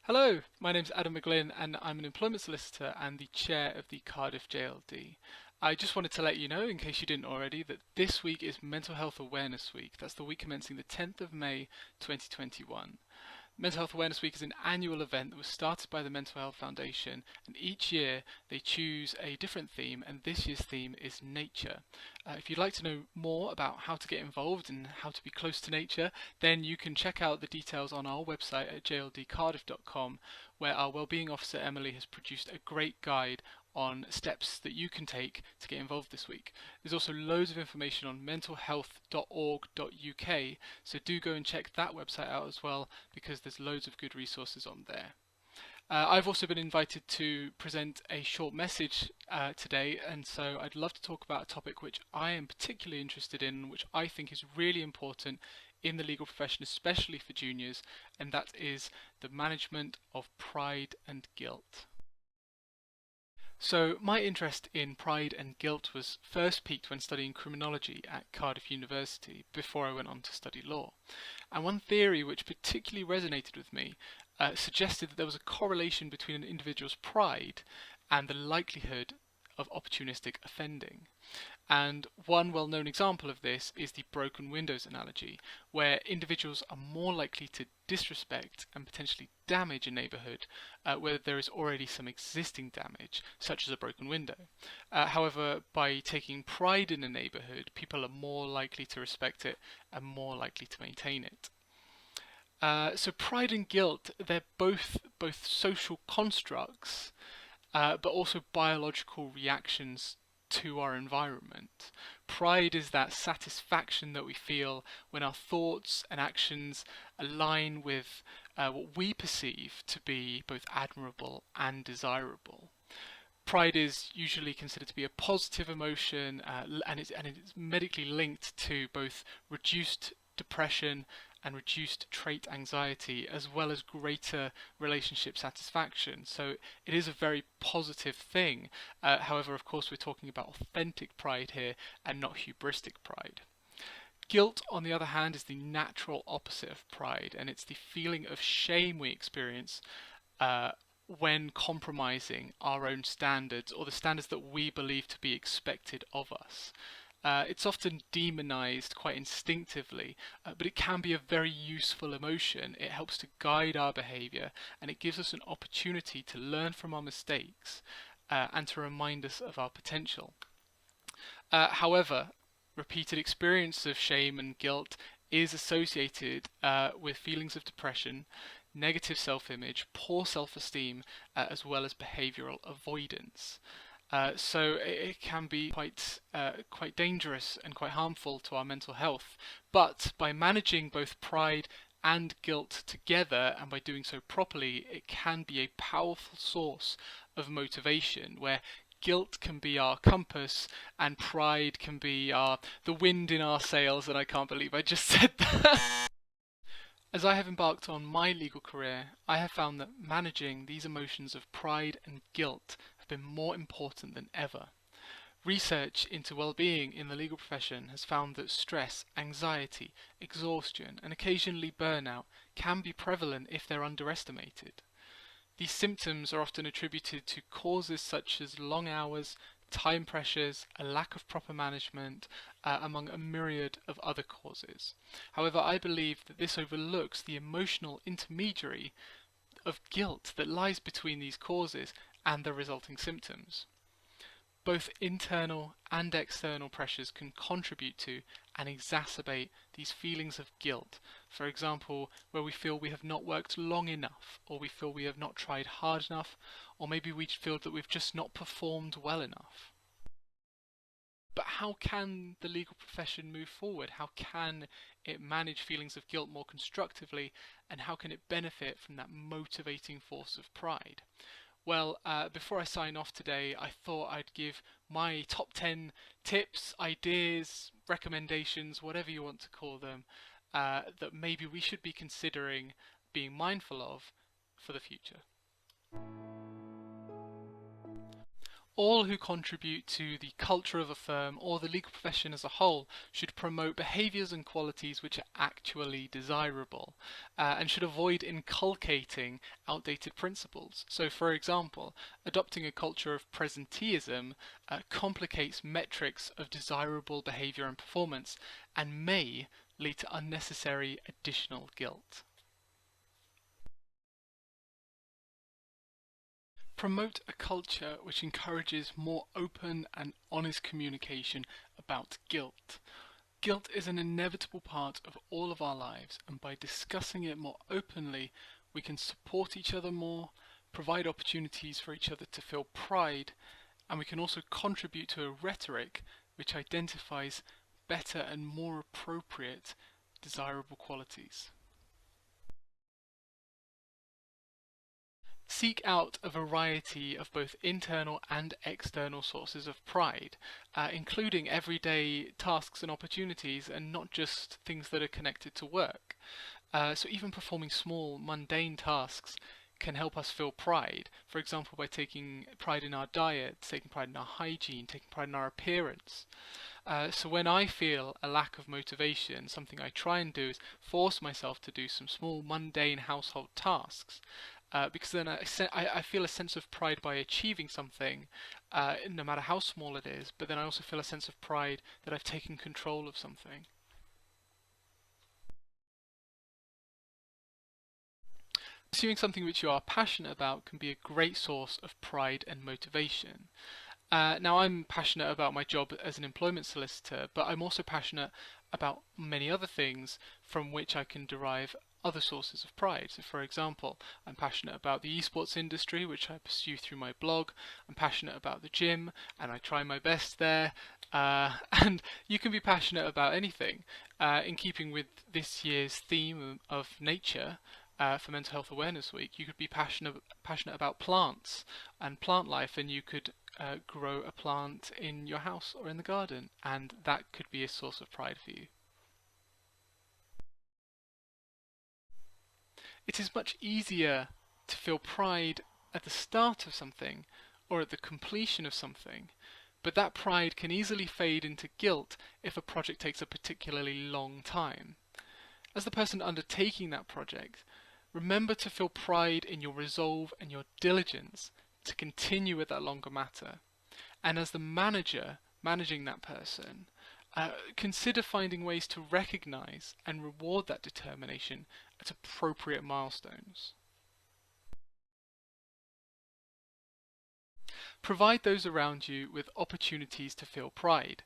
Hello, my name's Adam McGlynn and I'm an employment solicitor and the chair of the Cardiff JLD. I just wanted to let you know, in case you didn't already, that this week is Mental Health Awareness Week. That's the week commencing the 10th of May 2021. Mental Health Awareness Week is an annual event that was started by the Mental Health Foundation, and each year they choose a different theme, and this year's theme is nature. If you'd like to know more about how to get involved and how to be close to nature, then you can check out the details on our website at jldcardiff.com, where our Wellbeing Officer Emily has produced a great guide on steps that you can take to get involved this week. There's also loads of information on mentalhealth.org.uk, so do go and check that website out as well, because there's loads of good resources on there. I've also been invited to present a short message today, and so I'd love to talk about a topic which I am particularly interested in, which I think is really important in the legal profession, especially for juniors, and that is the management of pride and guilt. So my interest in pride and guilt was first piqued when studying criminology at Cardiff University before I went on to study law. And one theory which particularly resonated with me suggested that there was a correlation between an individual's pride and the likelihood of opportunistic offending. And one well-known example of this is the broken windows analogy, where individuals are more likely to disrespect and potentially damage a neighbourhood where there is already some existing damage, such as a broken window. However, by taking pride in a neighbourhood, people are more likely to respect it and more likely to maintain it. So pride and guilt, they're both social constructs, but also biological reactions to our environment. Pride is that satisfaction that we feel when our thoughts and actions align with what we perceive to be both admirable and desirable. Pride is usually considered to be a positive emotion, and it's medically linked to both reduced depression and reduced trait anxiety, as well as greater relationship satisfaction. So it is a very positive thing. However, of course, we're talking about authentic pride here and not hubristic pride. Guilt, on the other hand, is the natural opposite of pride, and it's the feeling of shame we experience when compromising our own standards, or the standards that we believe to be expected of us. It's often demonized quite instinctively, but it can be a very useful emotion. It helps to guide our behavior, and it gives us an opportunity to learn from our mistakes and to remind us of our potential. However, repeated experience of shame and guilt is associated with feelings of depression, negative self-image, poor self-esteem, as well as behavioral avoidance. So it can be quite dangerous and quite harmful to our mental health. But by managing both pride and guilt together, and by doing so properly, it can be a powerful source of motivation, where guilt can be our compass and pride can be the wind in our sails. And I can't believe I just said that. As I have embarked on my legal career, I have found that managing these emotions of pride and guilt have been more important than ever. Research into well-being in the legal profession has found that stress, anxiety, exhaustion, and occasionally burnout can be prevalent if they're underestimated. These symptoms are often attributed to causes such as long hours, time pressures, a lack of proper management, among a myriad of other causes. However, I believe that this overlooks the emotional intermediary of guilt that lies between these causes and the resulting symptoms. Both internal and external pressures can contribute to and exacerbate these feelings of guilt. For example, where we feel we have not worked long enough, or we feel we have not tried hard enough, or maybe we feel that we've just not performed well enough. But how can the legal profession move forward? How can it manage feelings of guilt more constructively, and how can it benefit from that motivating force of pride? Well, before I sign off today, I thought I'd give my top 10 tips, ideas, recommendations, whatever you want to call them, that maybe we should be considering being mindful of for the future. All who contribute to the culture of a firm or the legal profession as a whole should promote behaviours and qualities which are actually desirable, and should avoid inculcating outdated principles. So, for example, adopting a culture of presenteeism complicates metrics of desirable behaviour and performance and may lead to unnecessary additional guilt. Promote a culture which encourages more open and honest communication about guilt. Guilt is an inevitable part of all of our lives, and by discussing it more openly, we can support each other more, provide opportunities for each other to feel pride, and we can also contribute to a rhetoric which identifies better and more appropriate desirable qualities. Seek out a variety of both internal and external sources of pride, including everyday tasks and opportunities and not just things that are connected to work. So even performing small, mundane tasks can help us feel pride. For example, by taking pride in our diet, taking pride in our hygiene, taking pride in our appearance. So when I feel a lack of motivation, something I try and do is force myself to do some small mundane household tasks. Because then I feel a sense of pride by achieving something, no matter how small it is, but then I also feel a sense of pride that I've taken control of something. Pursuing something which you are passionate about can be a great source of pride and motivation. Now, I'm passionate about my job as an employment solicitor, but I'm also passionate about many other things from which I can derive other sources of pride. So, for example, I'm passionate about the esports industry, which I pursue through my blog. I'm passionate about the gym, and I try my best there. And you can be passionate about anything. In keeping with this year's theme of nature, for Mental Health Awareness Week, you could be passionate about plants and plant life, and you could grow a plant in your house or in the garden, and that could be a source of pride for you. It is much easier to feel pride at the start of something or at the completion of something, but that pride can easily fade into guilt if a project takes a particularly long time. As the person undertaking that project, remember to feel pride in your resolve and your diligence to continue with that longer matter. And as the manager managing that person, consider finding ways to recognize and reward that determination at appropriate milestones. Provide those around you with opportunities to feel pride,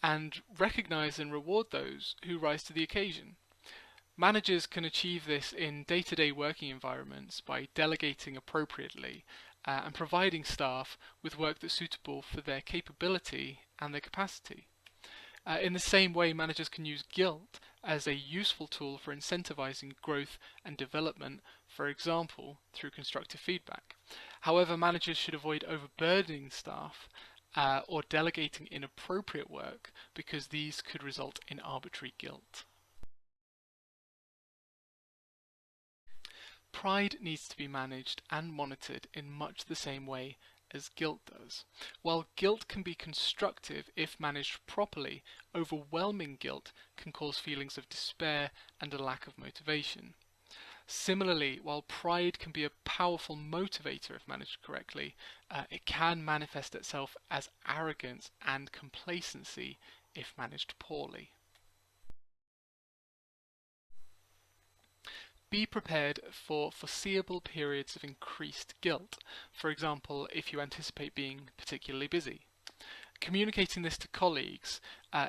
and recognize and reward those who rise to the occasion. Managers can achieve this in day-to-day working environments by delegating appropriately and providing staff with work that's suitable for their capability and their capacity. In the same way, managers can use guilt as a useful tool for incentivizing growth and development, for example, through constructive feedback. However, managers should avoid overburdening staff or delegating inappropriate work because these could result in arbitrary guilt. Pride needs to be managed and monitored in much the same way as guilt does. While guilt can be constructive if managed properly, overwhelming guilt can cause feelings of despair and a lack of motivation. Similarly, while pride can be a powerful motivator if managed correctly, it can manifest itself as arrogance and complacency if managed poorly. Be prepared for foreseeable periods of increased guilt, for example, if you anticipate being particularly busy. Communicating this to colleagues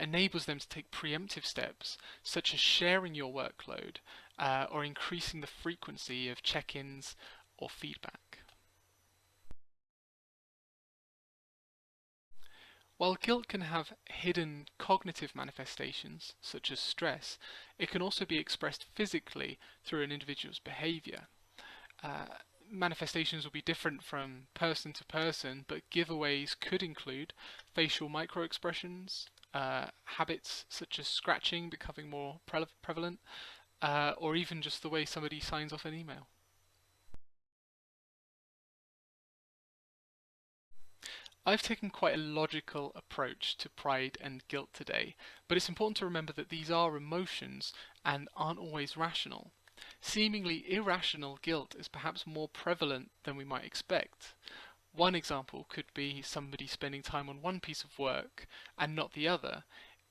enables them to take preemptive steps, such as sharing your workload or increasing the frequency of check-ins or feedback. While guilt can have hidden cognitive manifestations, such as stress, it can also be expressed physically through an individual's behavior. Manifestations will be different from person to person, but giveaways could include facial microexpressions, habits such as scratching becoming more prevalent, or even just the way somebody signs off an email. I've taken quite a logical approach to pride and guilt today, but it's important to remember that these are emotions and aren't always rational. Seemingly irrational guilt is perhaps more prevalent than we might expect. One example could be somebody spending time on one piece of work and not the other,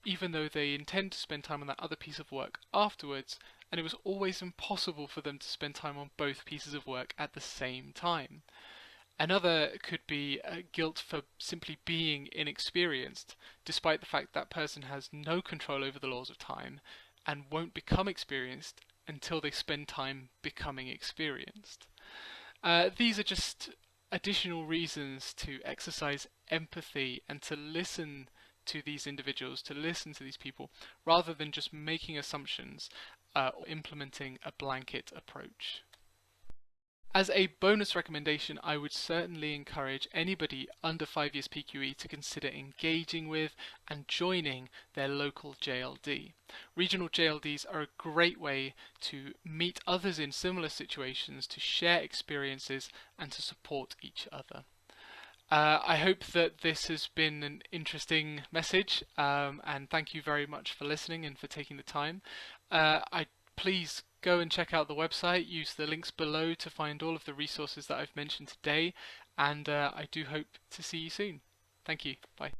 even though they intend to spend time on that other piece of work afterwards, and it was always impossible for them to spend time on both pieces of work at the same time. Another could be guilt for simply being inexperienced, despite the fact that person has no control over the laws of time and won't become experienced until they spend time becoming experienced. These are just additional reasons to exercise empathy and to listen to these individuals, to listen to these people, rather than just making assumptions or implementing a blanket approach. As a bonus recommendation, I would certainly encourage anybody under 5 years PQE to consider engaging with and joining their local JLD. Regional JLDs are a great way to meet others in similar situations, to share experiences and to support each other. I hope that this has been an interesting message, and thank you very much for listening and for taking the time. Please go and check out the website, use the links below to find all of the resources that I've mentioned today, and I do hope to see you soon. Thank you. Bye.